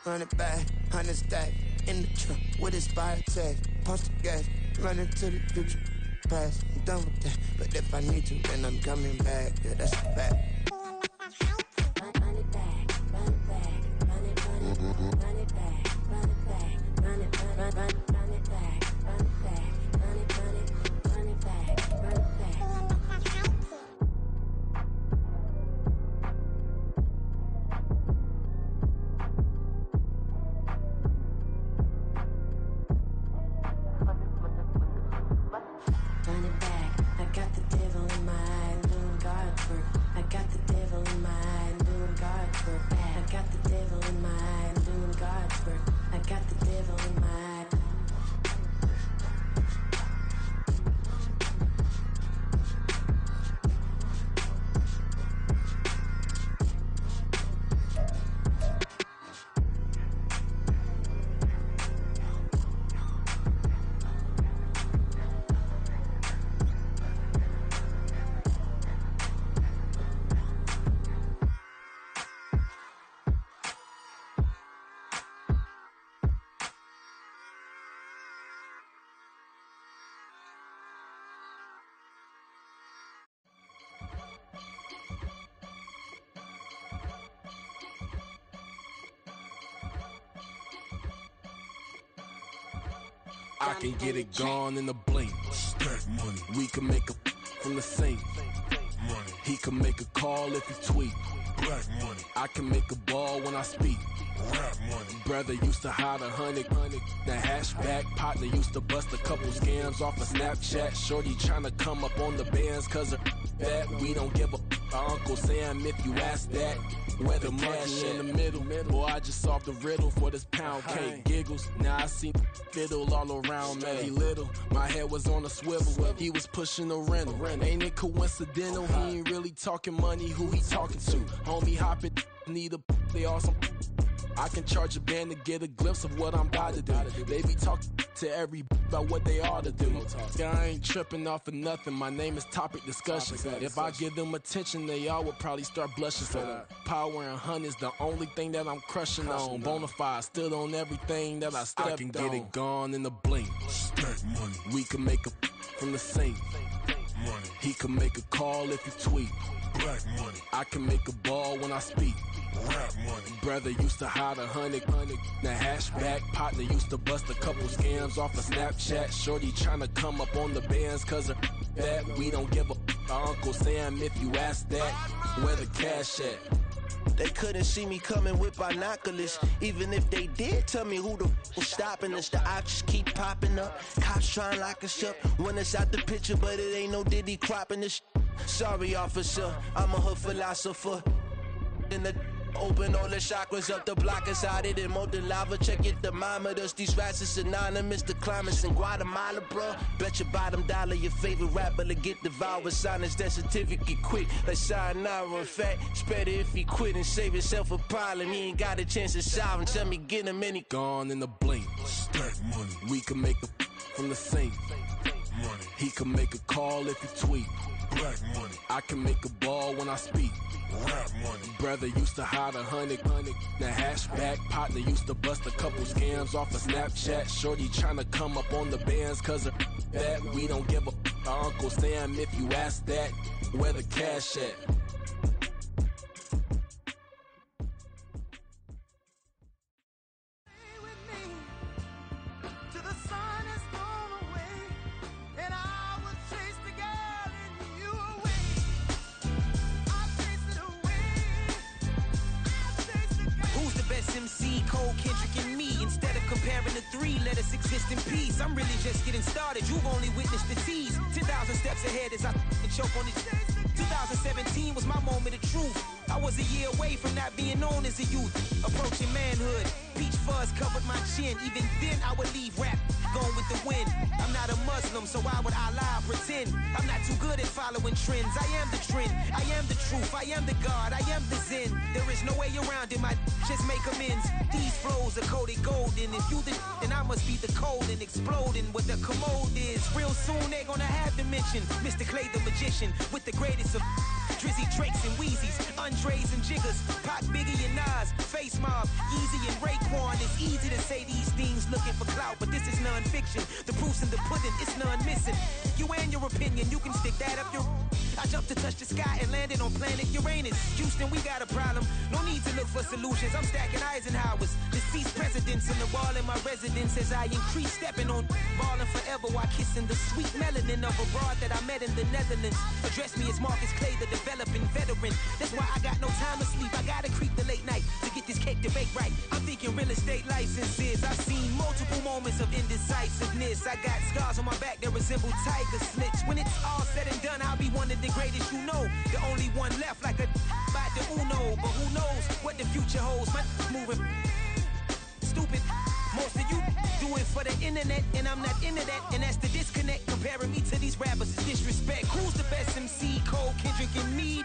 run it back, 100 stack in the truck with his fire tag. Pump the gas, running to the future. Past, I'm done with that. But if I need to, then I'm coming back. Yeah, that's a fact. Run it back, run it back, run it, run it, run it back, run it back, run it, run it, run it back, run it back, run it, run it, run it back, run it back. I can get it gone in a blink. Stack money. We can make a from the sink. Money. He can make a call if he tweet. Black money. I can make a ball when I speak. Rap money. Brother used to hide 100. The hashback partner used to bust a couple scams off of Snapchat. Shorty tryna come up on the bands cause of that. We don't give a Uncle Sam if you ask that. Where the monkey in the middle. Boy, I just solved the riddle for this pound cake. Giggles, now I see fiddle all around me. He little, my head was on a swivel. He was pushing a rental. Ain't it coincidental? He ain't really talking money, who he talking to? Homie hopping, need a they awesome. I can charge a band to get a glimpse of what I'm about to do. They be talking to every about what they ought to do. Yeah, I ain't tripping off of nothing. My name is Topic Discussion. If I give them attention, they all would probably start blushing. So power and hunt is the only thing that I'm crushing on. Bonafide stood on everything that I stepped on. I can get it gone in a blink. Stack money. We can make a from the sink. Money. He can make a call if he tweet. Black money. I can make a ball when I speak. Rap money. Brother used to hide 100. The hashback partner used to bust a couple scams off of Snapchat. Shorty tryna come up on the bands cause of that. We don't give a Uncle Sam if you ask that. Where the cash at? They couldn't see me coming with binoculars. Even if they did, tell me who the was stopping us. The options keep popping up. Cops trying to lock us up. When it's out the picture, but it ain't no Diddy cropping this. Sorry, officer, I'm a hood philosopher. In the open all the chakras up the block inside it and molten lava. Check your thermometers. These rats is synonymous to climates in Guatemala, bro. Bet your bottom dollar your favorite rapper to get devoured. Sign his death certificate quick. Like sayonara. In fact, it's better if he quit and save himself a problem. He ain't got a chance to solve him. Tell me get him any gone in a blink. Stack money. We can make a from the sink. Money. He can make a call if he tweet. Black money. I can make a ball when I speak. Rap money. Brother used to hide 100. The hashback partner used to bust a couple scams off of Snapchat. Shorty tryna come up on the bands cause of that. We don't give a Uncle Sam if you ask that. Where the cash at? MC, Cole, Kendrick, and me. Instead of comparing the three, let us exist in peace. I'm really just getting started. You've only witnessed the tease. 10,000 steps ahead as I choke on these. 2017 was my moment of truth. I was a year away from not being known as a youth. Approaching manhood. Peach fuzz covered my chin. Even then I would leave rap going with the wind. I'm not a Muslim, so why would I lie or pretend? I'm not too good at following trends. I am the trend. I am the truth. I am the God. I am the Zen. There is no way around it. My just make amends. These flows are coated golden. If you the then I must be the cold and exploding what the commode is. Real soon they're gonna have to mention Mr. Clay the magician with the greatest of Drizzy, Drakes, and Wheezies, Andres and Jiggers, Pac, Biggie, and Nas, Face Mob, Easy and Raekwon. It's easy to say these things looking for clout, but this is non-fiction. The proof's in the pudding, it's none missing. You and your opinion, you can stick that up your... I jumped to touch the sky and landed on planet Uranus. Houston, we got a problem. No need to look for solutions. I'm stacking Eisenhowers. Deceased presidents in the wall in my residence as I increase stepping on ballin' forever while kissing the sweet melanin of a broad that I met in the Netherlands. Address me as Marcus Clay, the developing veteran. That's why I got no time to sleep. I gotta creep the late night to get this cake debate right. I'm thinking real estate licenses. I've seen multiple moments of indecisiveness. I got scars on my back that resemble tiger slits. When it's all said and done, I'll be one of the greatest you know. The only one left like a by the Uno. But who knows what the future holds. My moving stupid. Most of you do it for the internet, and I'm not into that. And that's the disconnect. Comparing me to these rappers is disrespect. Who's the best MC? Cole, Kendrick, and me?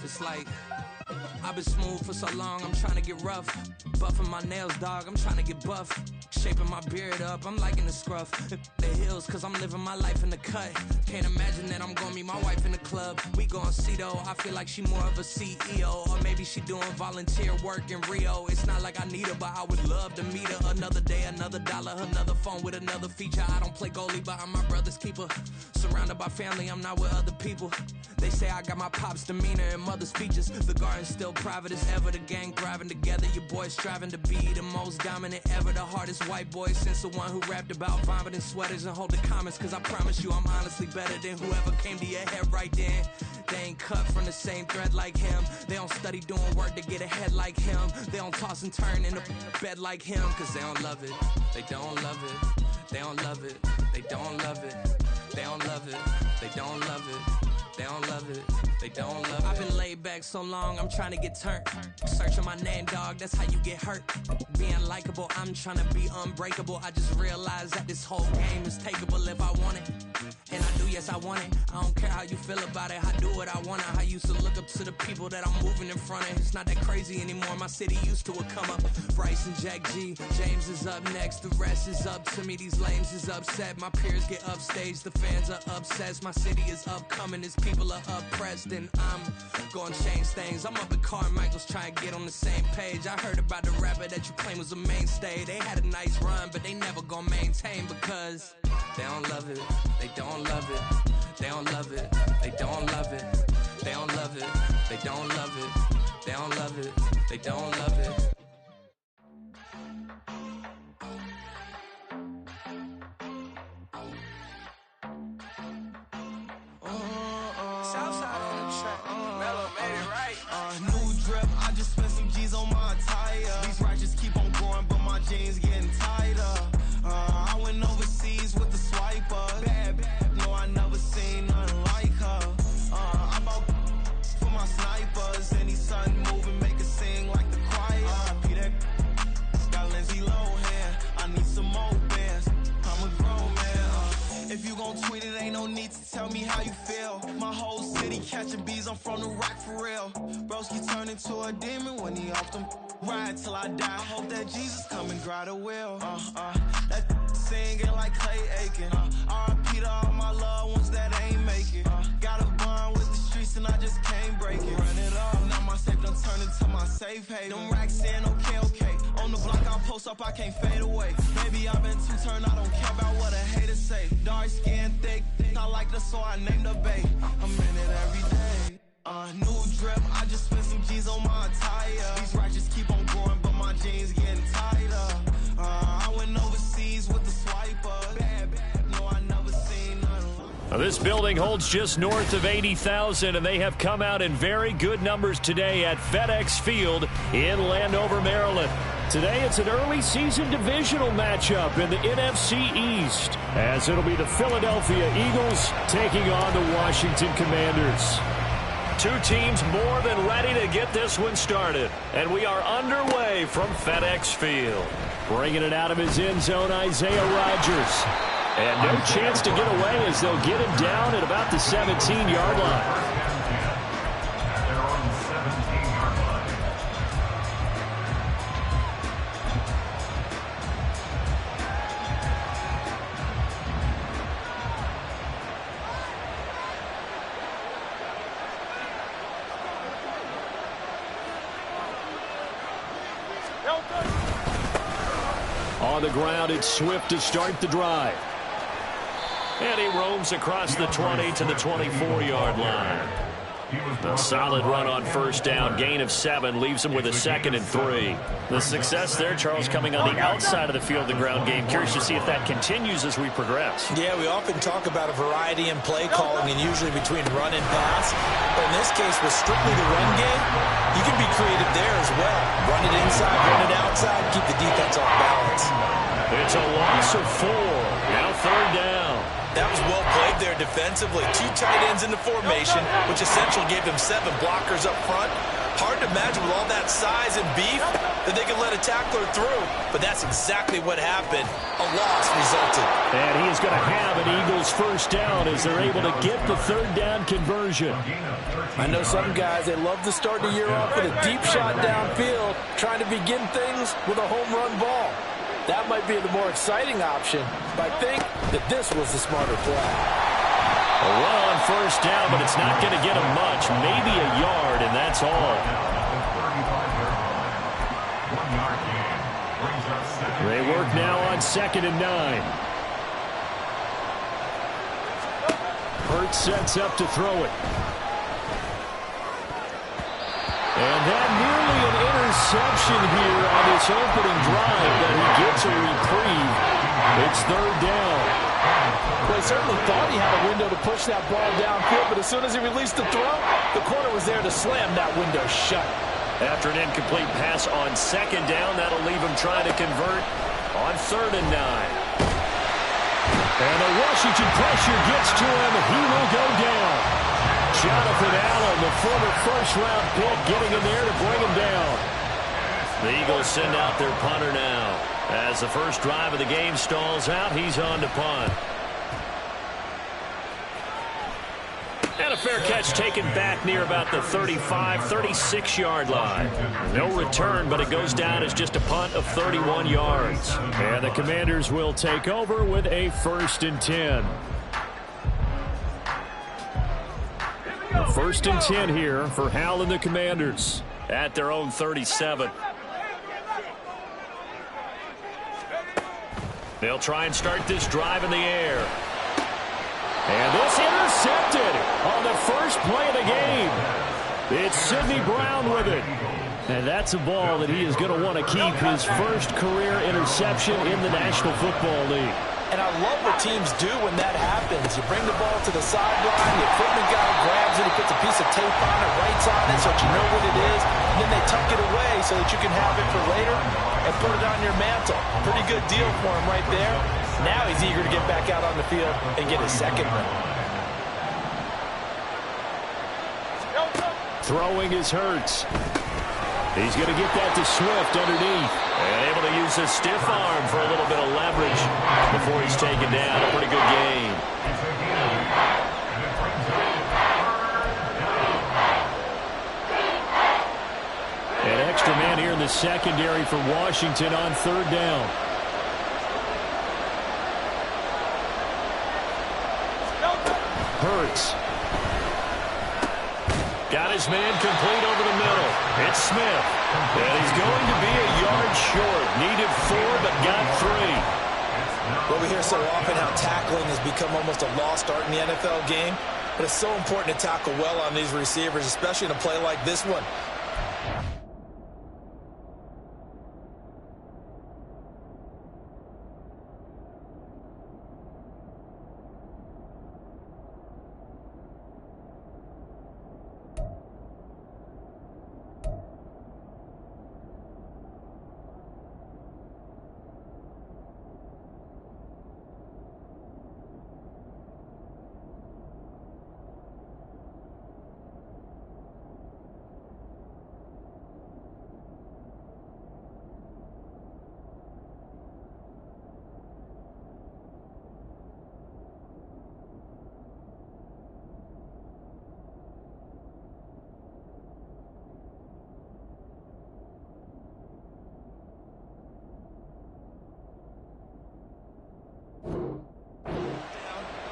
It's like, I've been smooth for so long, I'm trying to get rough. Buffing my nails, dog, I'm trying to get buff. Shaping my beard up, I'm liking the scruff. The hills, cause I'm living my life in the cut. Can't imagine that I'm gonna meet my wife in the club. We gon' see though, I feel like she more of a CEO. Or maybe she doing volunteer work in Rio. It's not like I need her, but I would love to meet her. Another day, another dollar, another phone with another feature. I don't play goalie, but I'm my brother's keeper. Surrounded by family, I'm not with other people. They say I got my pop's demeanor and mother's features. The garden's still private as ever, the gang thriving together. Your boys striving to be the most dominant ever. The hardest white boy since the one who rapped about vomiting sweaters and hold the comments. Cause I promise you I'm honestly better than whoever came to your head right then. They ain't cut from the same thread like him. They don't study doing work to get ahead like him. They don't toss and turn in the bed like him. Cause they don't love it, they don't love it. They don't love it, they don't love it. They don't love it, they don't love it. They don't love it, they don't love it. I've been laid back so long, I'm trying to get turned. Searching my name, dog, that's how you get hurt. Being likable, I'm trying to be unbreakable. I just realized that this whole game is takeable if I want it. And I do, yes, I want it. I don't care how you feel about it, I do what I want it. I used to look up to the people that I'm moving in front of. It's not that crazy anymore, my city used to a come up. Bryce and Jack G, James is up next. The rest is up to me, these lames is upset. My peers get upstage, the fans are obsessed. My city is upcoming, this people are oppressed, and I'm gonna change things. I'm up at Carmichael's trying to get on the same page. I heard about the rapper that you claim was a mainstay. They had a nice run, but they never gonna maintain because they don't love it, they don't love it, they don't love it, they don't love it, they don't love it, they don't love it, they don't love it, they don't love it. Southside on the track. Mellow made it right. New drip, I just spent some G's on my attire. These righteous keep on going, but my jeans getting tighter. I went overseas with the swiper. Bad, bad, no, I never seen nothing like her. I bought for my snipers. Any sun moving, make it sing like the choir. Peter got Lindsay Lohan. I need some more bands. I'm a grown man. If you gon' tweet it, ain't no need to tell me how you feel. My whole city catching bees, I'm from the rack for real. Broski turned into a demon when he off them. Ride till I die, I hope that Jesus come and grab the wheel. That singing like Clay Aiken. R.I.P. to all my loved ones that ain't make it. Got a bond with the streets and I just can't break it. Run it up, now my safe done turned into my safe haven. Them racks in, okay, okay. On the block I'll post up, I can't fade away. Baby, I've been too turned, I don't care about what a hater say. Dark skin, thick, I like the so I named the bay. I'm in it every day. New drip, I just spent some G's on my attire. These righteous keep on going, but my jeans getting tighter. I went overseas with the swiper. Bad, bad, no, I never seen nothing. Now, this building holds just north of 80,000, and they have come out in very good numbers today at FedEx Field in Landover, Maryland. Today, it's an early season divisional matchup in the NFC East, as it'll be the Philadelphia Eagles taking on the Washington Commanders. two teams more than ready to get this one started. And we are underway from FedEx Field. Bringing it out of his end zone, Isaiah Rodgers. And no chance to get away as they'll get him down at about the 17-yard line. On the ground, it's Swift to start the drive. And he roams across the 20 to the 24-yard line. A solid run on first down. Gain of 7 leaves him with a 2nd and 3. The success there, Charles, coming on the outside of the field, the ground game. Curious to see if that continues as we progress. Yeah, we often talk about a variety in play calling and usually between run and pass. But in this case, with strictly the run game, you can be creative there as well. Run it inside, run it outside, keep the defense off balance. It's a loss of 4. Now 3rd down. That was well played there defensively. 2 tight ends in the formation, which essentially gave them 7 blockers up front. Hard to imagine with all that size and beef that they could let a tackler through. But that's exactly what happened. A loss resulted. And he is going to have an Eagles first down as they're able to get the 3rd down conversion. I know some guys, they love to start the year off with a deep shot downfield, trying to begin things with a home run ball. That might be the more exciting option, but I think that this was the smarter play. A run on first down, but it's not going to get him much. Maybe a yard, and that's all. They work now on 2nd and 9. Hurts sets up to throw it. And that nearly an interception here on this opening drive, but he gets a reprieve. It's 3rd down. Well, he certainly thought he had a window to push that ball downfield, but as soon as he released the throw, the corner was there to slam that window shut. After an incomplete pass on 2nd down, that'll leave him trying to convert on 3rd and 9. And the Washington pressure gets to him. He will go down. Jonathan Allen, the former first-round pick, getting in there to bring him down. The Eagles send out their punter now. As the first drive of the game stalls out, he's on to punt. And a fair catch taken back near about the 35, 36-yard line. No return, but it goes down as just a punt of 31 yards. And the Commanders will take over with a 1st and 10. A 1st and 10 here for Hal and the Commanders at their own 37. They'll try and start this drive in the air. And this intercepted on the first play of the game. It's Sidney Brown with it. And that's a ball that he is going to want to keep, his first career interception in the National Football League. And I love what teams do when that happens. You bring the ball to the sideline, the equipment guy grabs it, he puts a piece of tape on it, writes on it so that you know what it is, and then they tuck it away so that you can have it for later and put it on your mantle. Pretty good deal for him right there. Now he's eager to get back out on the field and get his 2nd ring. Throwing is Hurts. He's going to get that to Swift underneath. And able to use his stiff arm for a little bit of leverage before he's taken down. A pretty good game. An extra man here in the secondary for Washington on 3rd down. Hurts. Got his man complete over the middle. It's Smith. And he's going to be a yard short. Needed 4, but got 3. Well, we hear so often how tackling has become almost a lost art in the NFL game. But it's so important to tackle well on these receivers, especially in a play like this one.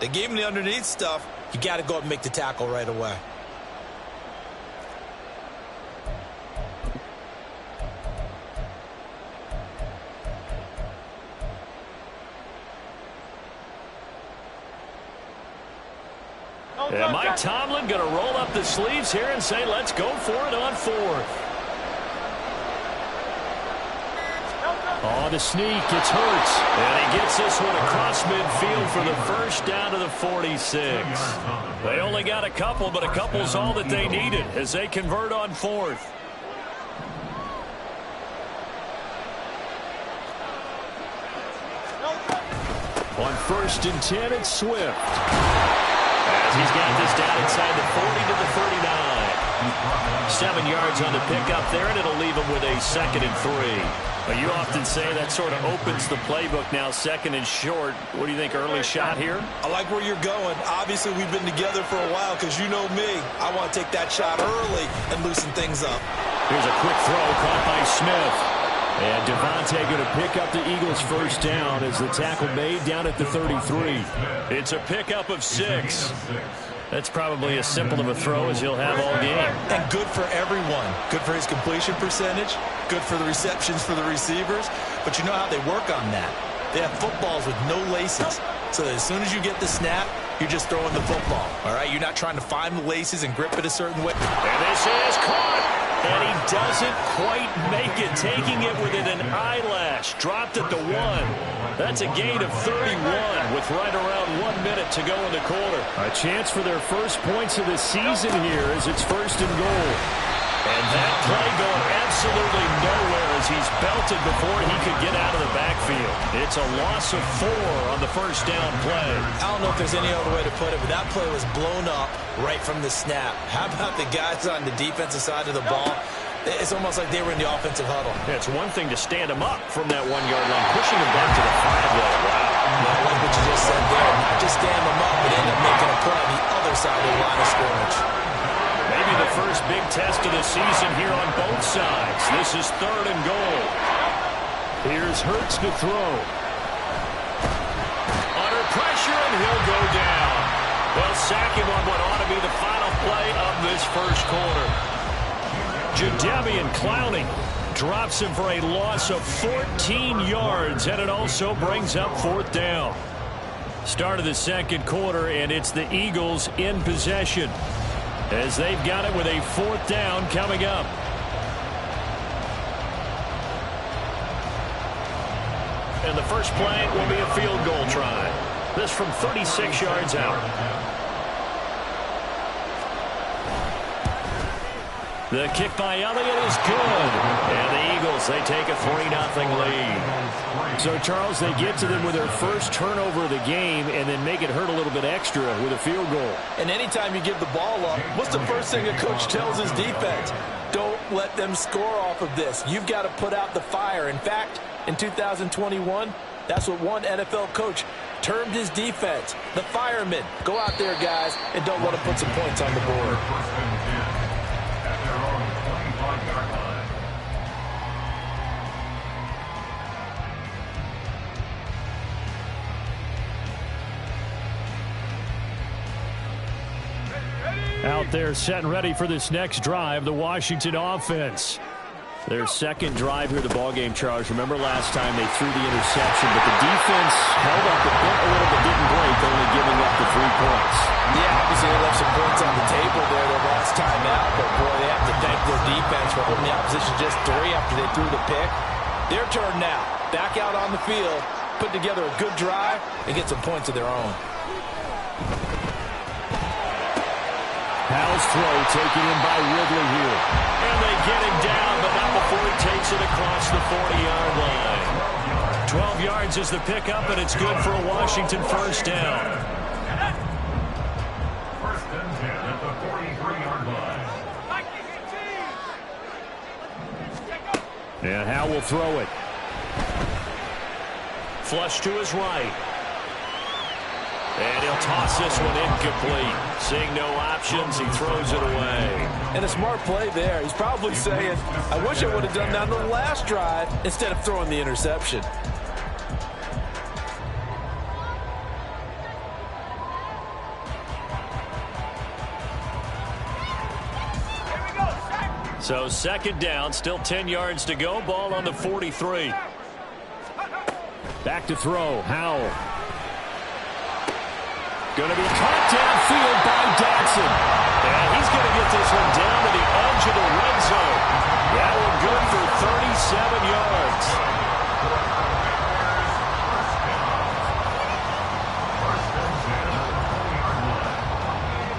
They gave him the underneath stuff. You got to go up and make the tackle right away. And Mike Tomlin going to roll up the sleeves here and say, let's go for it on 4th. On the sneak, it's Hurts. And he gets this one across midfield for the first down to the 46. They only got a couple, but a couple's all that they needed as they convert on 4th. On 1st and 10, it's Swift. As he's got this down inside the 40 to the 39. 7 yards on the pickup there, and it'll leave him with a 2nd and 3. But you often say that sort of opens the playbook now, 2nd and short. What do you think, early shot here? I like where you're going. Obviously, we've been together for a while because you know me. I want to take that shot early and loosen things up. Here's a quick throw caught by Smith. And Devontae going to pick up the Eagles' first down as the tackle made down at the 33. It's a pickup of 6. That's probably as simple of a throw as he'll have all game. And good for everyone. Good for his completion percentage. Good for the receptions for the receivers. But you know how they work on that. They have footballs with no laces. So that as soon as you get the snap, you're just throwing the football. All right? You're not trying to find the laces and grip it a certain way. And this is caught. And he doesn't quite make it, taking it within an eyelash. Dropped at the 1. That's a gain of 31 with right around 1 minute to go in the quarter. A chance for their first points of the season here as it's 1st and goal. And that play going absolutely nowhere as he's belted before he could get out of the backfield. It's a loss of 4 on the first down play. I don't know if there's any other way to put it, but that play was blown up right from the snap. How about the guys on the defensive side of the ball? It's almost like they were in the offensive huddle. Yeah, it's one thing to stand him up from that 1-yard line, pushing him back to the 5-yard. Wow. I like what you just said there. Not just stand him up, but end up making a play on the other side of the line of scrimmage. Maybe the first big test of the season here on both sides. This is 3rd and goal. Here's Hurts to throw. Under pressure, and he'll go down. They'll sack him on what ought to be the final play of this first quarter. Jadeveon Clowney drops him for a loss of 14 yards, and it also brings up 4th down. Start of the second quarter, and it's the Eagles in possession as they've got it with a 4th down coming up. And the first play will be a field goal try. This from 36 yards out. The kick by Elliott is good. And the Eagles, they take a 3-0 lead. So, Charles, they get to them with their first turnover of the game and then make it hurt a little bit extra with a field goal. And anytime you give the ball up, what's the first thing a coach tells his defense? Don't let them score off of this. You've got to put out the fire. In fact, in 2021, that's what one NFL coach termed his defense, the firemen. Go out there, guys, and don't let them put some points on the board. Out there set and ready for this next drive, the Washington offense. Their second drive here, the ballgame, Charles. Remember last time they threw the interception, but the defense held up the bit a little bit, didn't break, only giving up the 3 points. Yeah, obviously they left some points on the table there their last time out, but boy, they have to thank their defense for holding the opposition just 3 after they threw the pick. Their turn now. Back out on the field, put together a good drive, and get some points of their own. Powell's throw taken in by Ridley here. And they get him down, but not before he takes it across the 40-yard line. 12 yards is the pickup, and it's good for a Washington first down. First and 10 at the 43-yard line. And Howe will throw it. Flush to his right. And he'll toss this one incomplete. Seeing no options, he throws it away. And a smart play there. He's probably saying, I wish I would have done that on the last drive instead of throwing the interception. So second down, still 10 yards to go. Ball on the 43. Back to throw. Howell. Going to be caught downfield by Dotson. And he's going to get this one down to the edge of the red zone. That one good for 37 yards.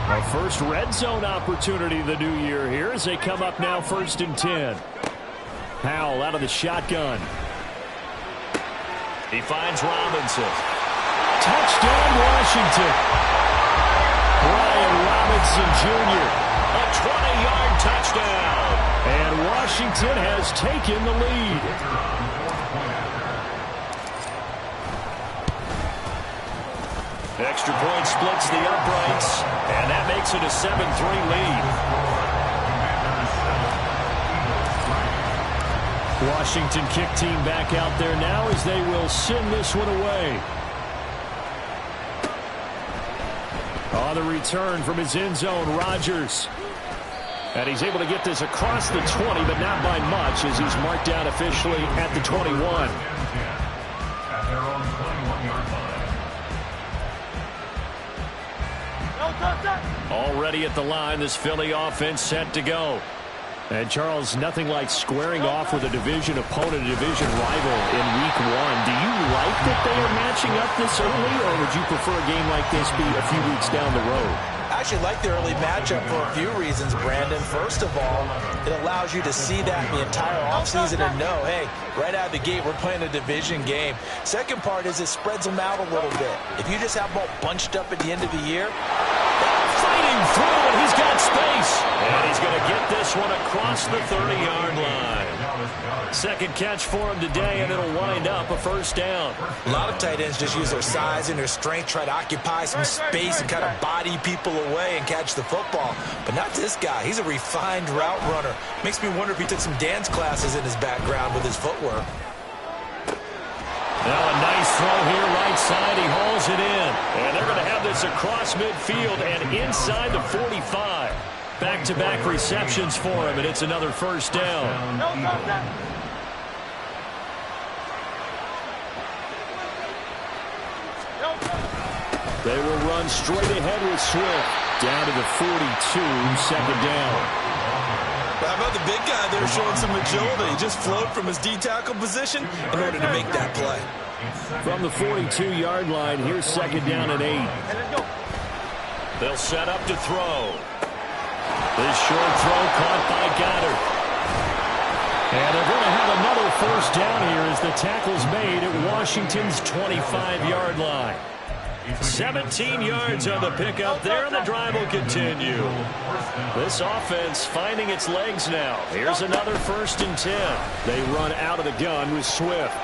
Our first red zone opportunity of the new year here as they come up now 1st and 10. Howell out of the shotgun. He finds Robinson. Touchdown, Washington. Brian Robinson Jr. A 20-yard touchdown. And Washington has taken the lead. Extra point splits the uprights, and that makes it a 7-3 lead. Washington kick team back out there now as they will send this one away. On the return from his end zone, Rodgers. And he's able to get this across the 20, but not by much as he's marked down officially at the 21. At their own 21-yard line. Already at the line, this Philly offense set to go. And Charles, nothing like squaring off with a division opponent, a division rival in week 1. Do you like that they are matching up this early, or would you prefer a game like this be a few weeks down the road? I actually like the early matchup for a few reasons, Brandon. First of all, it allows you to see that the entire offseason and know, hey, right out of the gate, we're playing a division game. Second part is it spreads them out a little bit. If you just have them all bunched up at the end of the year, fighting through, and he's got space. And he's going to get this one across the 30-yard line. Second catch for him today, and it'll wind up a first down. A lot of tight ends just use their size and their strength, try to occupy some space and kind of body people away and catch the football. But not this guy. He's a refined route runner. Makes me wonder if he took some dance classes in his background with his footwork. Now a nice throw here right side. He hauls it in. And they're going to have this across midfield and inside the 45. Back-to-back receptions for him, and it's another first down. They will run straight ahead with Swift. Down to the 42, second down. How about the big guy there showing some agility? He just flowed from his D-tackle position in order to make that play. From the 42-yard line, here's second down and 8. They'll set up to throw. This short throw caught by Goddard. And they're going to have another first down here as the tackle's made at Washington's 25-yard line. 17 yards on the pickup there, and the drive will continue. This offense finding its legs now. Here's another 1st and 10. They run out of the gun with Swift.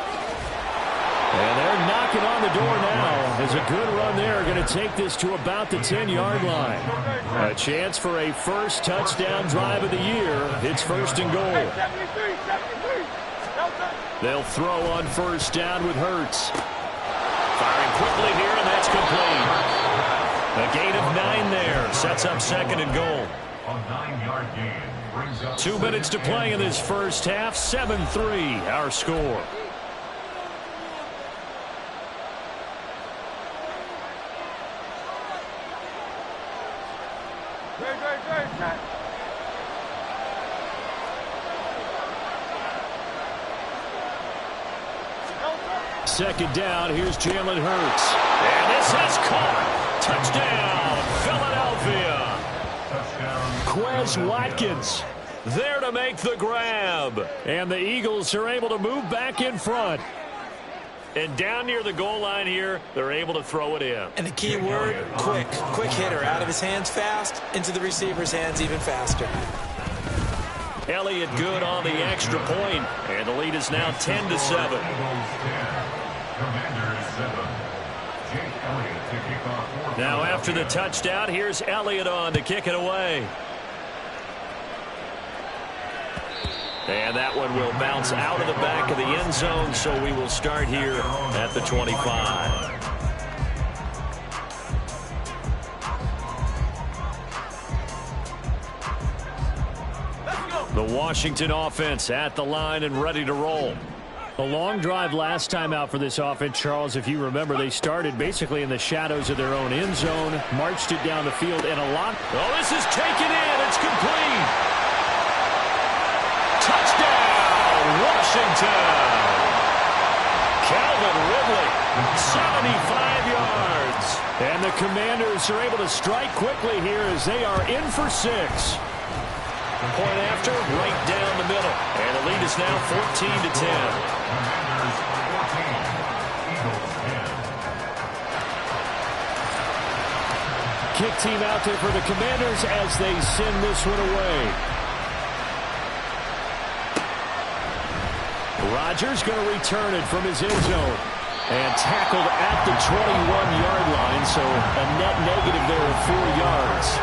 And they're knocking on the door now. As a good run there, going to take this to about the 10-yard line. A chance for a first touchdown drive of the year. It's 1st and goal. They'll throw on first down with Hurts. Firing quickly here, and that's complete. A gain of 9 there. Sets up 2nd and goal. A 9-yard gain brings up 2 minutes to play in this first half. 7-3 our score. Second down, here's Jalen Hurts. And this has caught. Touchdown, Philadelphia. Quez Watkins there to make the grab. And the Eagles are able to move back in front. And down near the goal line here, they're able to throw it in. And the key word, quick. Quick hitter. Out of his hands fast, into the receiver's hands even faster. Elliott good on the extra point, and the lead is now 10-7. Now after the touchdown, here's Elliott on to kick it away. And that one will bounce out of the back of the end zone, so we will start here at the 25. The Washington offense at the line and ready to roll. A long drive last time out for this offense, Charles. If you remember, they started basically in the shadows of their own end zone, marched it down the field, and a lot. Oh, this is taken in. It's complete. Touchdown, Washington. Calvin Ridley, 75 yards. And the Commanders are able to strike quickly here as they are in for 6. Point after, right down the middle. And the lead is now 14-10. Kick team out there for the Commanders as they send this one away. Rodgers going to return it from his end zone. And tackled at the 21-yard line, so a net negative there of 4 yards.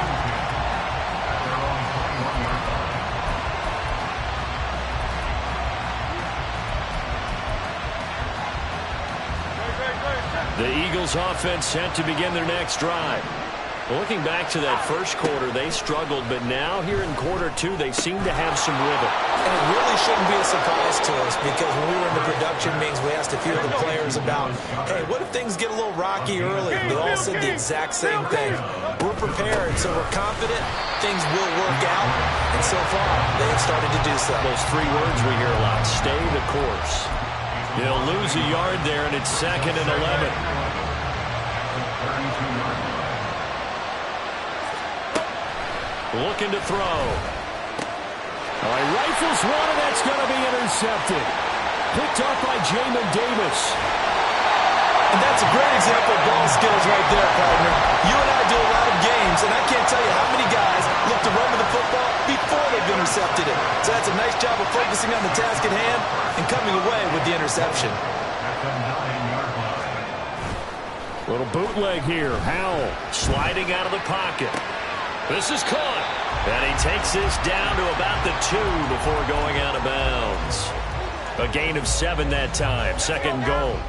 The Eagles offense set to begin their next drive. Well, looking back to that first quarter, they struggled, but now here in quarter 2, they seem to have some rhythm. And it really shouldn't be a surprise to us because when we were in the production meetings, we asked a few of the players about, hey, what if things get a little rocky early? They all said the exact same thing. We're prepared, so we're confident things will work out. And so far, they have started to do so. Those 3 words we hear a lot, stay the course. They'll lose a yard there, and it's 2nd and 11. Looking to throw. All right, rifles one, and that's going to be intercepted. Picked up by Jamin Davis. And that's a great example of ball skills right there, partner. You and I do a lot of games, and I can't tell you how many guys look to run with the football before they've intercepted it. So that's a nice job of focusing on the task at hand and coming away with the interception. Little bootleg here. Howell sliding out of the pocket. This is caught. And he takes this down to about the 2 before going out of bounds. A gain of 7 that time. 2nd goal.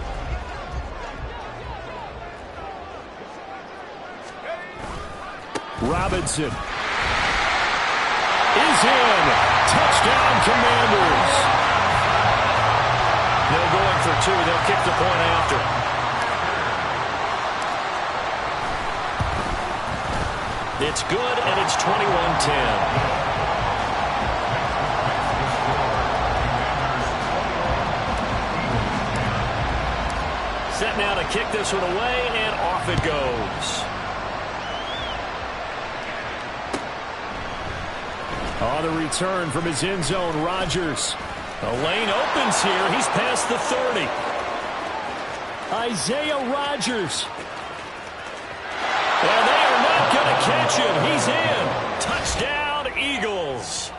Robinson is in. Touchdown, Commanders. They're going for 2. They'll kick the point after. It's good, and it's 21-10. Set now to kick this one away, and off it goes. On the return from his end zone, Rodgers. The lane opens here. He's past the 30. Isaiah Rodgers. And they are not going to catch him. He's in. Touchdown, Eagles.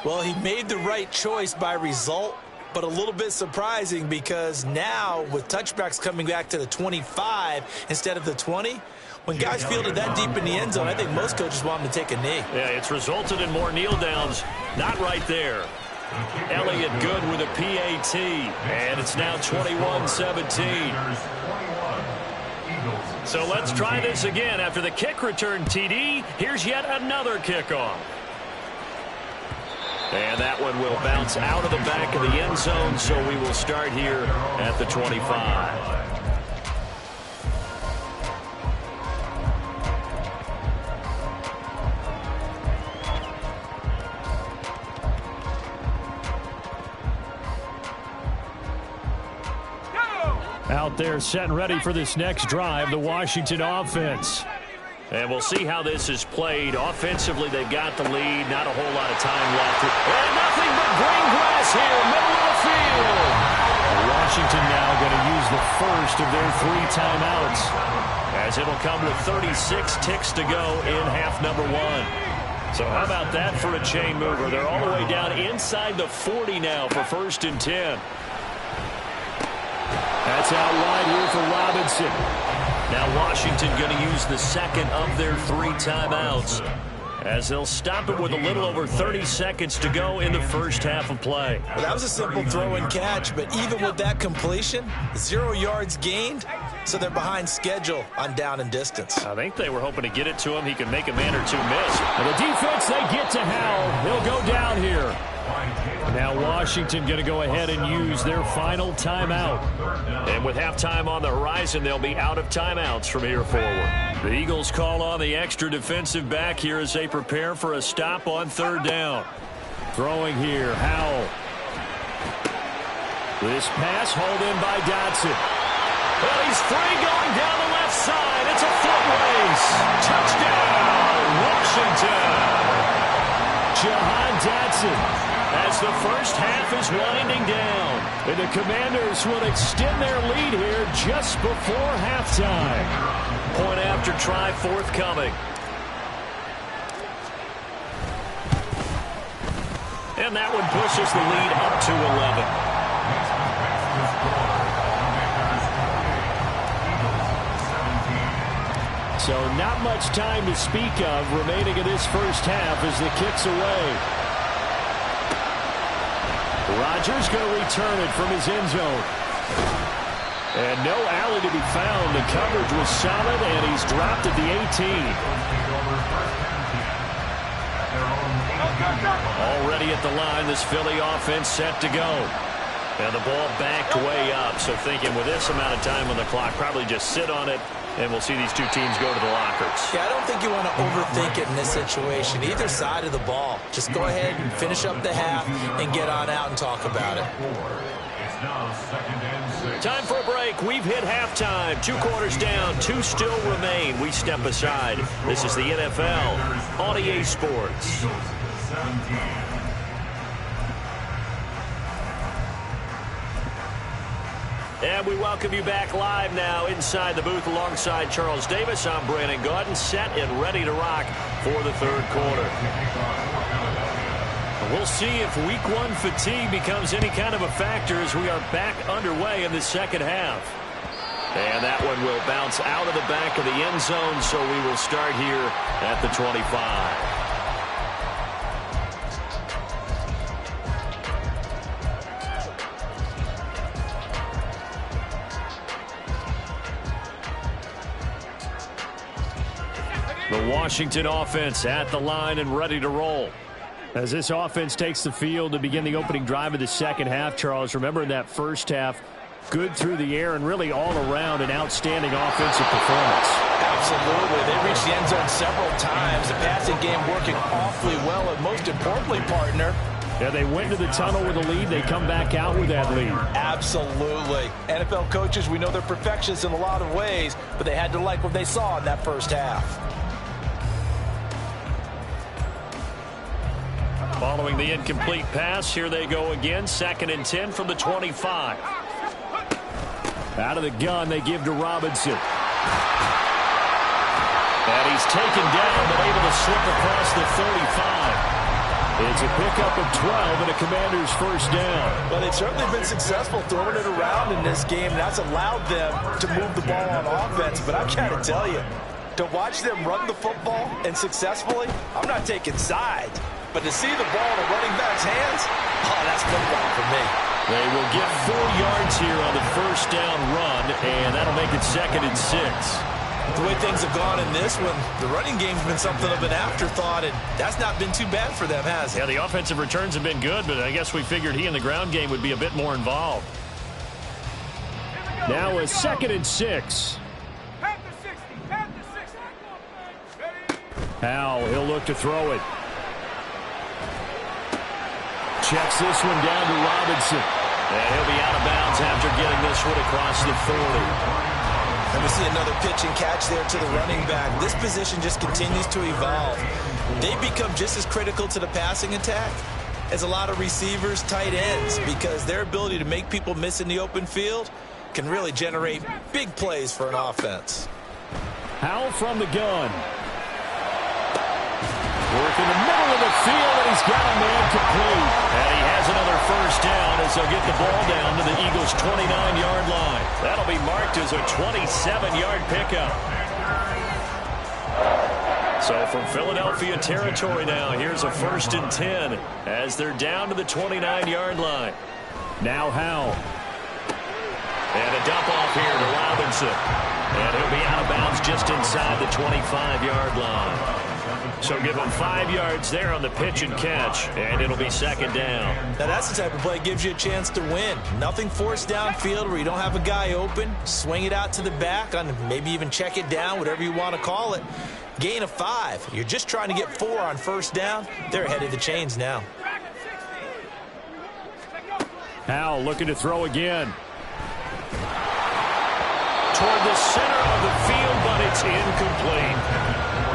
Well, he made the right choice by result, but a little bit surprising because now with touchbacks coming back to the 25 instead of the 20, when guys fielded that deep in the end zone, I think most coaches want them to take a knee. Yeah, it's resulted in more kneel downs. Not right there. Elliott good with a PAT, and it's now 21-17. So let's try this again. After the kick return TD, here's yet another kickoff. And that one will bounce out of the back of the end zone, so we will start here at the 25. Out there set and ready for this next drive, the Washington offense. And we'll see how this is played. Offensively, they've got the lead. Not a whole lot of time left. And nothing but green grass here, middle of the field. Washington now going to use the first of their 3 timeouts, as it'll come with 36 ticks to go in half number 1. So how about that for a chain mover? They're all the way down inside the 40 now for 1st and 10. That's out wide here for Robinson. Now Washington going to use the second of their 3 timeouts, as they'll stop it with a little over 30 seconds to go in the first half of play. Well, that was a simple throw and catch, but even with that completion, 0 yards gained, so they're behind schedule on down and distance. I think they were hoping to get it to him. He could make a man or two miss. And the defense, they get to Howell. He'll go down here. Now Washington going to go ahead and use their final timeout. And with halftime on the horizon, they'll be out of timeouts from here forward. The Eagles call on the extra defensive back here as they prepare for a stop on third down. Throwing here, Howell. This pass hauled in by Dotson. Well, he's free going down the left side. It's a foot race. Touchdown, Washington. Jahan Dotson as the first half is winding down. And the Commanders will extend their lead here just before halftime. Point after try forthcoming. And that one pushes the lead up to 11. So not much time to speak of remaining in this first half as the kick's away. Rodgers going to return it from his end zone. And no alley to be found. The coverage was solid, and he's dropped at the 18. Already at the line, this Philly offense set to go. And the ball backed way up. So thinking with this amount of time on the clock, probably just sit on it, and we'll see these two teams go to the lockers. Yeah, I don't think you want to overthink it in this situation. Either side of the ball. Just go ahead and finish up the half and get on out and talk about it. Time for a break. We've hit halftime. 2 quarters down. 2 still remain. We step aside. This is the NFL on EA Sports. And we welcome you back live now inside the booth alongside Charles Davis. I'm Brandon Gaudin, set and ready to rock for the third quarter. We'll see if week 1 fatigue becomes any kind of a factor as we are back underway in the second half. And that one will bounce out of the back of the end zone, so we will start here at the 25. The Washington offense at the line and ready to roll. As this offense takes the field to begin the opening drive of the second half, Charles, remember in that first half, good through the air and really all around an outstanding offensive performance. Absolutely. They reached the end zone several times. The passing game working awfully well, and most importantly, partner, yeah, they went to the tunnel with a lead. They come back out with that lead. Absolutely. NFL coaches, we know they're perfectionists in a lot of ways, but they had to like what they saw in that first half. Following the incomplete pass, here they go again. 2nd and 10 from the 25. Out of the gun, they give to Robinson. And he's taken down, but able to slip across the 35. It's a pickup of 12 and a Commander's first down. Well, they've certainly been successful throwing it around in this game. That's allowed them to move the ball on offense. But I've got to tell you, to watch them run the football and successfully, I'm not taking sides. But to see the ball in a running back's hands, oh, that's football for me. They will get 4 yards here on the first down run, and that'll make it 2nd and 6. The way things have gone in this one, the running game's been something of an afterthought, and that's not been too bad for them, has it? Yeah, the offensive returns have been good, but I guess we figured he in the ground game would be a bit more involved. Now a 2nd and 6. Howell, he'll look to throw it. Checks this one down to Robinson. And he'll be out of bounds after getting this one across the 40. And we see another pitch and catch there to the running back. This position just continues to evolve. They become just as critical to the passing attack as a lot of receivers, tight ends, because their ability to make people miss in the open field can really generate big plays for an offense. Howell from the gun. Work in the middle of the field, and he's got a man complete. And he has another first down as they'll get the ball down to the Eagles' 29-yard line. That'll be marked as a 27-yard pickup. So from Philadelphia territory now, here's a 1st and 10 as they're down to the 29-yard line. Now Howell. And a dump off here to Robinson. And he'll be out of bounds just inside the 25-yard line. So give him 5 yards there on the pitch and catch, and it'll be second down. Now that's the type of play that gives you a chance to win. Nothing forced downfield where you don't have a guy open. Swing it out to the back, on maybe even check it down, whatever you want to call it. Gain of 5. You're just trying to get 4 on first down. They're ahead of the chains now. Howell looking to throw again. Toward the center of the field, but it's incomplete.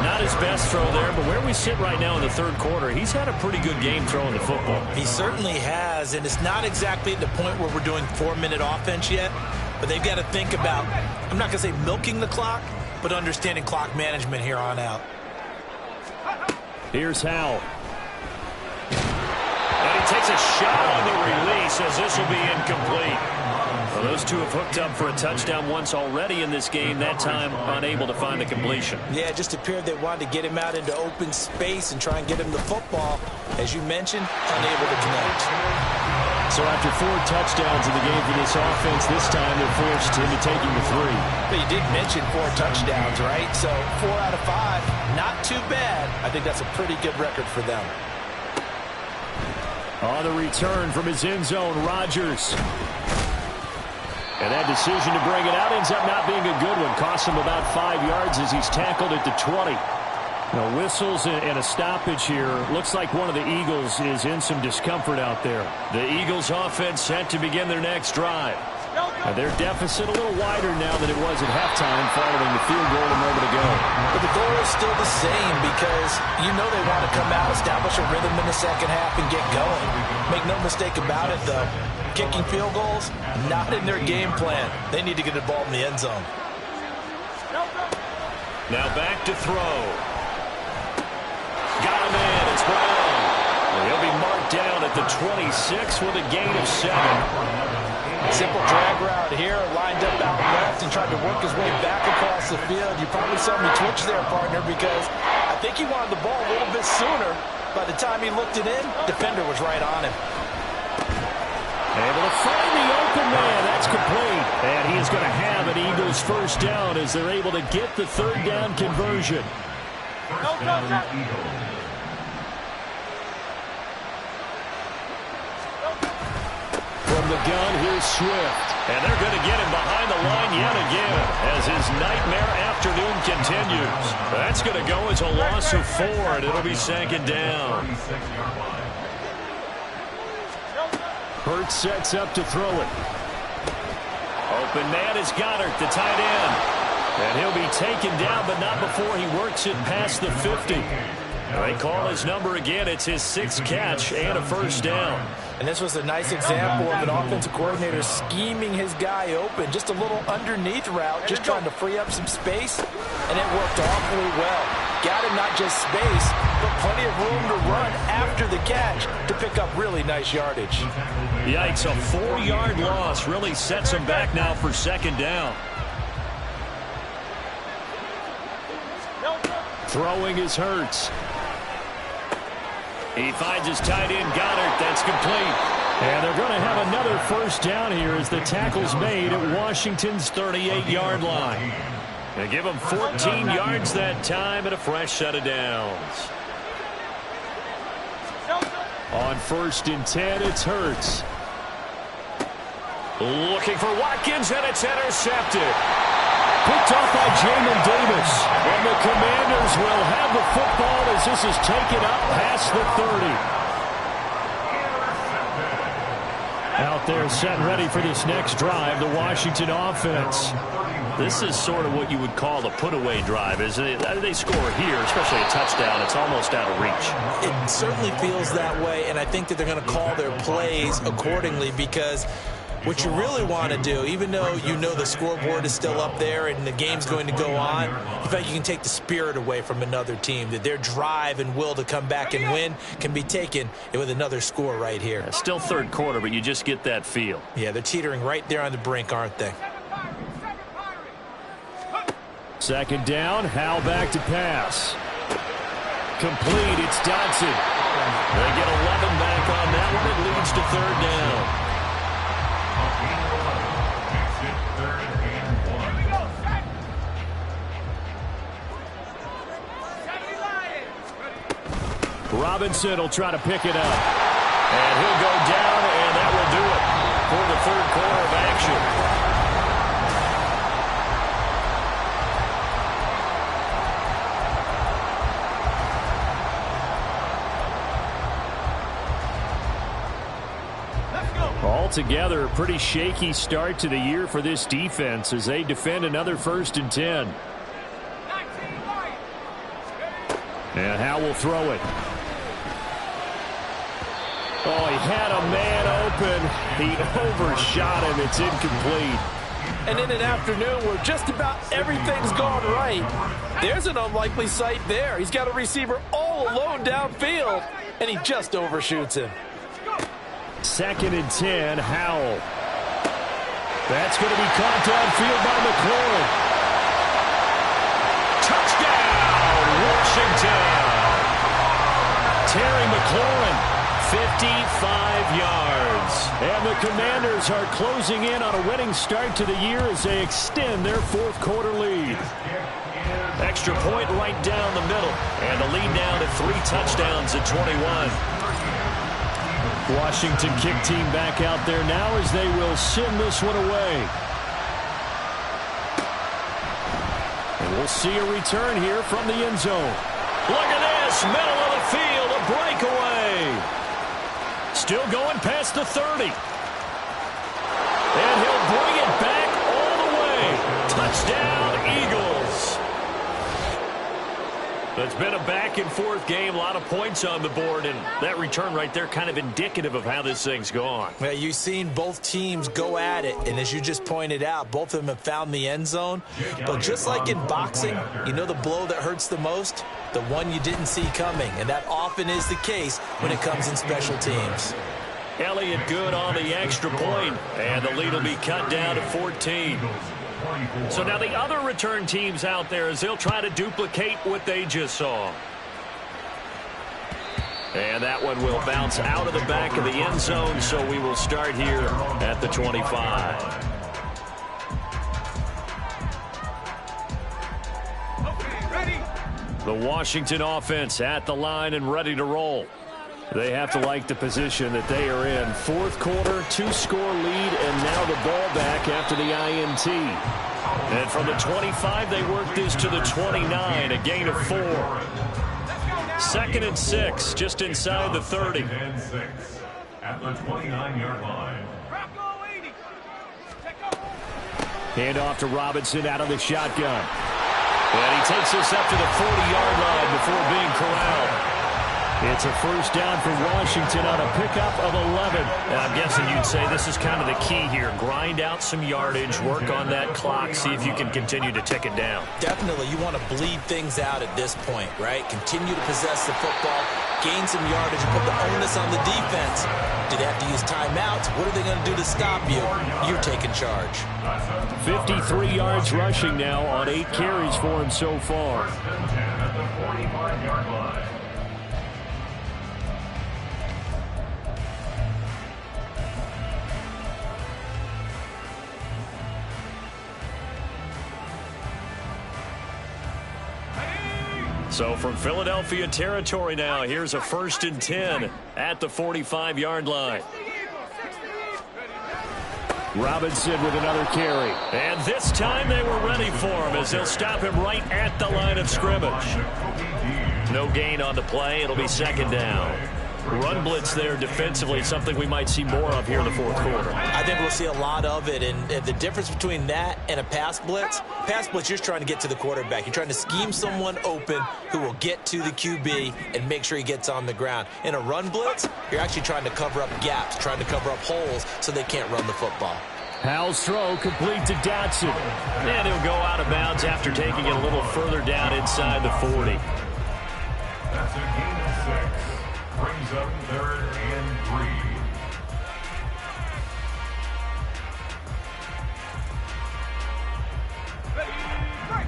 Not his best throw there, but where we sit right now in the third quarter, he's had a pretty good game throwing the football. He certainly has, and it's not exactly at the point where we're doing 4-minute offense yet, but they've got to think about, I'm not going to say milking the clock, but understanding clock management here on out. Here's Howell. And he takes a shot on the release as this will be incomplete. Well, those two have hooked up for a touchdown once already in this game, that time unable to find the completion. Yeah, it just appeared they wanted to get him out into open space and try and get him the football. As you mentioned, unable to connect. So after 4 touchdowns in the game for this offense, this time they're forced into taking the 3. But you did mention 4 touchdowns, right? So 4 out of 5, not too bad. I think that's a pretty good record for them. On the return from his end zone, Rodgers. And that decision to bring it out ends up not being a good one. Costs him about 5 yards as he's tackled at the 20. Now, whistles and a stoppage here. Looks like one of the Eagles is in some discomfort out there. The Eagles offense set to begin their next drive. Now, their deficit a little wider now than it was at halftime following the field goal a moment ago. But the goal is still the same because you know they want to come out, establish a rhythm in the second half, and get going. Make no mistake about it, though. Kicking field goals, not in their game plan. They need to get the ball in the end zone. Now back to throw. Got him in. It's Brown. He'll be marked down at the 26 with a gain of 7. Simple drag route here, lined up out left and tried to work his way back across the field. You probably saw me twitch there, partner, because I think he wanted the ball a little bit sooner. By the time he looked it in, defender was right on him. Able to find the open man. That's complete. And he is going to have an Eagles first down as they're able to get the third down conversion. From the gun, here's Swift. And they're going to get him behind the line yet again as his nightmare afternoon continues. That's going to go as a loss of 4, and it'll be second down. Hurts sets up to throw it. Open man is Goddard, the tight end. And he'll be taken down, but not before he works it past the 50. They call his number again. It's his 6th catch and a first down. And this was a nice example of an offensive coordinator scheming his guy open. Just a little underneath route, just trying to free up some space. And it worked awfully well. Got him not just space, but plenty of room to run after the catch to pick up really nice yardage. Yikes, a 4-yard loss really sets him back now for second down. Throwing is Hurts. He finds his tight end, Goddard. That's complete. And they're going to have another first down here as the tackle's made at Washington's 38-yard line. They give him 14 yards that time and a fresh set of downs. On 1st and 10, it's Hurts. Looking for Watkins, and it's intercepted. Picked off by Jamin Davis. And the Commanders will have the football as this is taken up past the 30. Out there set and ready for this next drive, the Washington offense. This is sort of what you would call a put-away drive, isn't it? They score here, especially a touchdown. It's almost out of reach. It certainly feels that way, and I think that they're going to call their plays accordingly because what you really want to do, even though you know the scoreboard is still up there and the game's going to go on, in fact, you can take the spirit away from another team, that their drive and will to come back and win can be taken with another score right here. Yeah, still third quarter, but you just get that feel. Yeah, they're teetering right there on the brink, aren't they? Second down, Howell back to pass. Complete, it's Dodson. They get 11 back on that one. It leads to third down. Robinson will try to pick it up. And he'll go down, and that will do it for the third quarter of action. Altogether, a pretty shaky start to the year for this defense as they defend another 1st and 10. And Howe will throw it. Oh, he had a man open. He overshot him. It's incomplete. And in an afternoon where just about everything's gone right, there's an unlikely sight there. He's got a receiver all alone downfield, and he just overshoots him. 2nd and 10, Howell. That's going to be caught downfield by McLaurin. Touchdown, Washington. Terry McLaurin, 55 yards. And the Commanders are closing in on a winning start to the year as they extend their 4th quarter lead. Extra point right down the middle. And the lead down to 3 touchdowns at 21. Washington kick team back out there now as they will send this one away. And we'll see a return here from the end zone. Look at this, middle of the field, a breakaway. Still going past the 30. And he'll bring it back all the way. Touchdown, Eagles. It's been a back-and-forth game, a lot of points on the board, and that return right there kind of indicative of how this thing's gone. Well, you've seen both teams go at it, and as you just pointed out, both of them have found the end zone. But just like in boxing, you know the blow that hurts the most? The one you didn't see coming, and that often is the case when it comes in special teams. Elliott good on the extra point, and the lead will be cut down to 14. So now the other return teams out there as they'll try to duplicate what they just saw. And that one will bounce out of the back of the end zone, so we will start here at the 25. The Washington offense at the line and ready to roll. They have to like the position that they are in. 4th quarter, 2-score lead, and now the ball back after the INT. And from the 25, they work this to the 29, a gain of 4. 2nd and 6, just inside the 30. At the 29-yard line. Hand off to Robinson out of the shotgun. And he takes us up to the 40-yard line before being corralled. It's a 1st down for Washington on a pickup of 11. And I'm guessing you'd say this is kind of the key here. Grind out some yardage, work on that clock, see if you can continue to tick it down. Definitely, you want to bleed things out at this point, right? Continue to possess the football, gain some yardage, and put the onus on the defense. Do they have to use timeouts? What are they going to do to stop you? You're taking charge. 53 yards rushing now on 8 carries for him so far. At the 45-yard line. So from Philadelphia territory now, here's a 1st and 10 at the 45-yard line. Robinson with another carry. And this time they were ready for him as they'll stop him right at the line of scrimmage. No gain on the play. It'll be 2nd down. Run blitz there defensively, something we might see more of here in the 4th quarter. I think we'll see a lot of it, and the difference between that and a pass blitz, you're just trying to get to the quarterback. You're trying to scheme someone open who will get to the QB and make sure he gets on the ground. In a run blitz, you're actually trying to cover up gaps, trying to cover up holes so they can't run the football. Howell's throw complete to Dotson. And he'll go out of bounds after taking it a little further down inside the 40. That's a gain of 6. Brings up 3rd and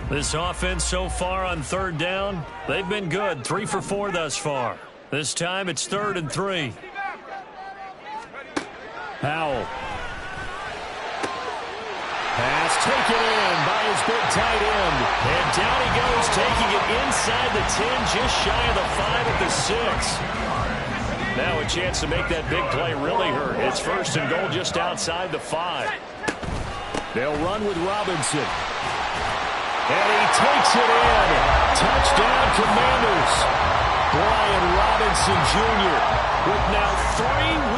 3. This offense so far on 3rd down, they've been good. 3 for 4 thus far. This time it's 3rd and 3. Howell. Pass taken in by his his big tight end. And down he goes, taking it inside the 10, just shy of the 5 at the 6. Now a chance to make that big play really hurt. It's first and goal just outside the 5. They'll run with Robinson. And he takes it in. Touchdown, Commanders. Brian Robinson Jr. with now 3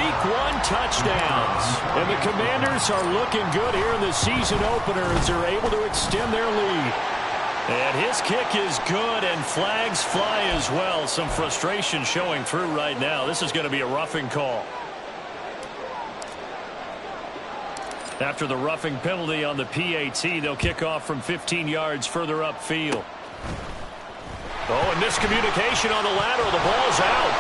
Week 1 touchdowns. And the Commanders are looking good here in the season opener as they're able to extend their lead. And his kick is good, and flags fly as well. Some frustration showing through right now. This is going to be a roughing call. After the roughing penalty on the PAT, they'll kick off from 15 yards further upfield. Oh, and miscommunication on the lateral. The ball's out.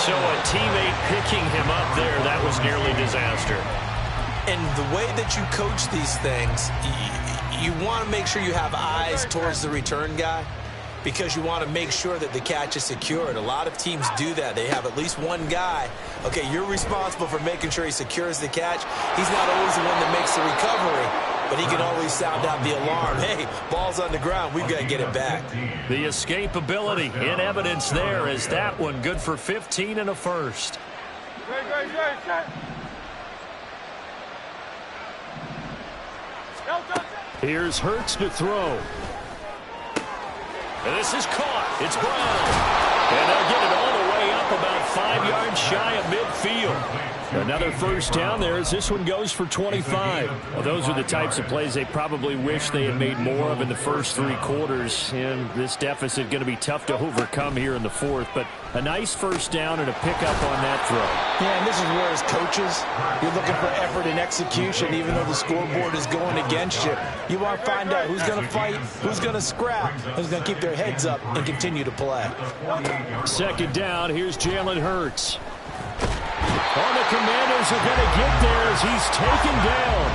So a teammate picking him up there, that was nearly disaster. And the way that you coach these things, you want to make sure you have eyes towards the return guy because you want to make sure that the catch is secured. A lot of teams do that. They have at least one guy. Okay, you're responsible for making sure he secures the catch. He's not always the one that makes the recovery, but he can always sound out the alarm. Hey, ball's on the ground. We've got to get it back. The escapability in evidence there is that one good for 15 and a first. Here's Hurts to throw. And this is caught. It's Brown. And they'll get it all the way up about 5 yards shy of midfield. Another first down there as this one goes for 25. Well, those are the types of plays they probably wish they had made more of in the first 3 quarters. And this deficit going to be tough to overcome here in the fourth. But a nice first down and a pickup on that throw. Yeah, and this is where as coaches, you're looking for effort and execution. Even though the scoreboard is going against you, you want to find out who's going to fight, who's going to scrap, who's going to keep their heads up and continue to play. Second down, here's Jalen Hurts. Oh, the Commanders are going to get there as he's taken down.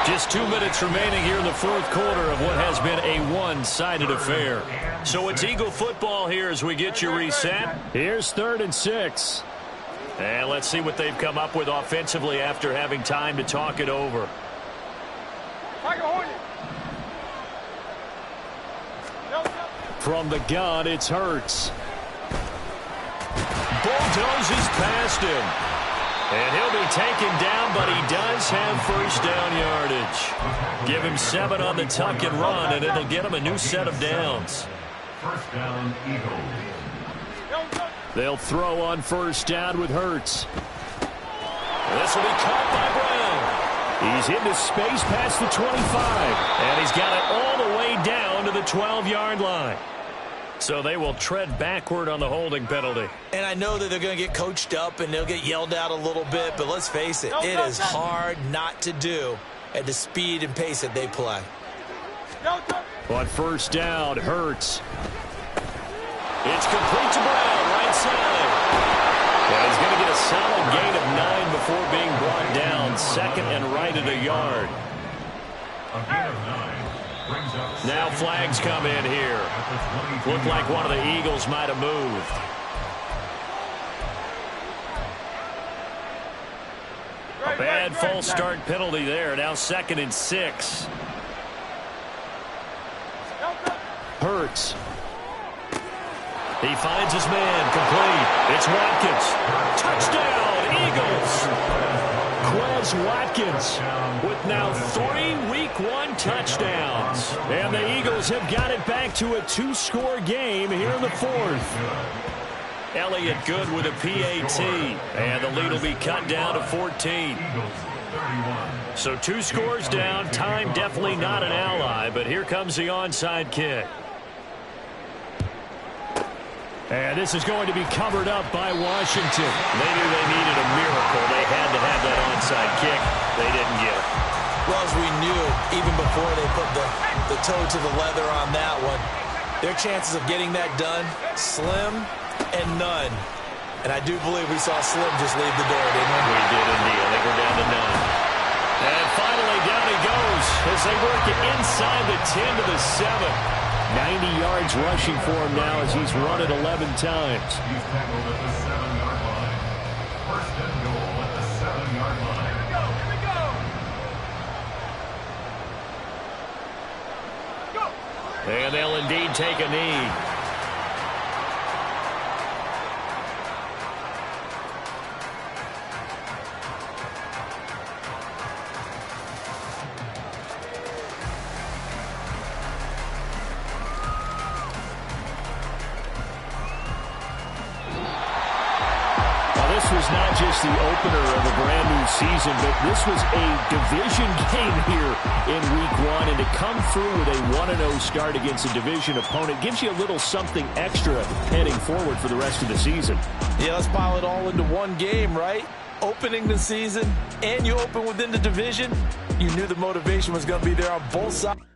Just 2 minutes remaining here in the fourth quarter of what has been a one-sided affair. So it's Eagle football here as we get you reset. Here's 3rd and 6. And let's see what they've come up with offensively after having time to talk it over. From the gun, it's Hurts. Bulldozes past him. And he'll be taken down, but he does have first down yardage. Give him 7 on the tuck and run, and it'll get him a new set of downs. First down, Eagles. They'll throw on first down with Hurts. This will be caught by Brown. He's into space past the 25, and he's got it all the way down to the 12-yard line. So they will tread backward on the holding penalty. And I know that they're going to get coached up and they'll get yelled at a little bit, but let's face it, it is hard not to do at the speed and pace that they play. On first down, Hurts. It's complete to Brown, right side. And he's going to get a solid gain of 9 before being brought down. 2nd and right at a yard. A gain of 9. Now flags come in here. Looked like one of the Eagles might have moved. A bad false start penalty there. Now 2nd and 6. Hurts. He finds his man complete. It's Watkins. Touchdown, Eagles. Quez Watkins with now 3 Week 1 touchdowns. And the Eagles have got it back to a 2-score game here in the fourth. Elliott good with a PAT. And the lead will be cut down to 14. So 2 scores down. Time definitely not an ally. But here comes the onside kick. And this is going to be covered up by Washington. They knew they needed a miracle. They had to have that onside kick. They didn't get it. Well, as we knew, even before they put the toe to the leather on that one, their chances of getting that done, slim and none. And I do believe we saw Slim just leave the door, didn't we? We did indeed. I think we're down to none. And finally, down he goes as they work it inside the 10 to the 7. 90 yards rushing for him now as he's run it 11 times. He's tackled at the 7-yard line. First and goal at the 7-yard line. And they'll indeed take a knee. This was not just the opener of a brand new season, but this was a division game here in week 1. And to come through with a 1-0 start against a division opponent gives you a little something extra heading forward for the rest of the season. Yeah, let's pile it all into one game, right? Opening the season, and you open within the division. You knew the motivation was going to be there on both sides.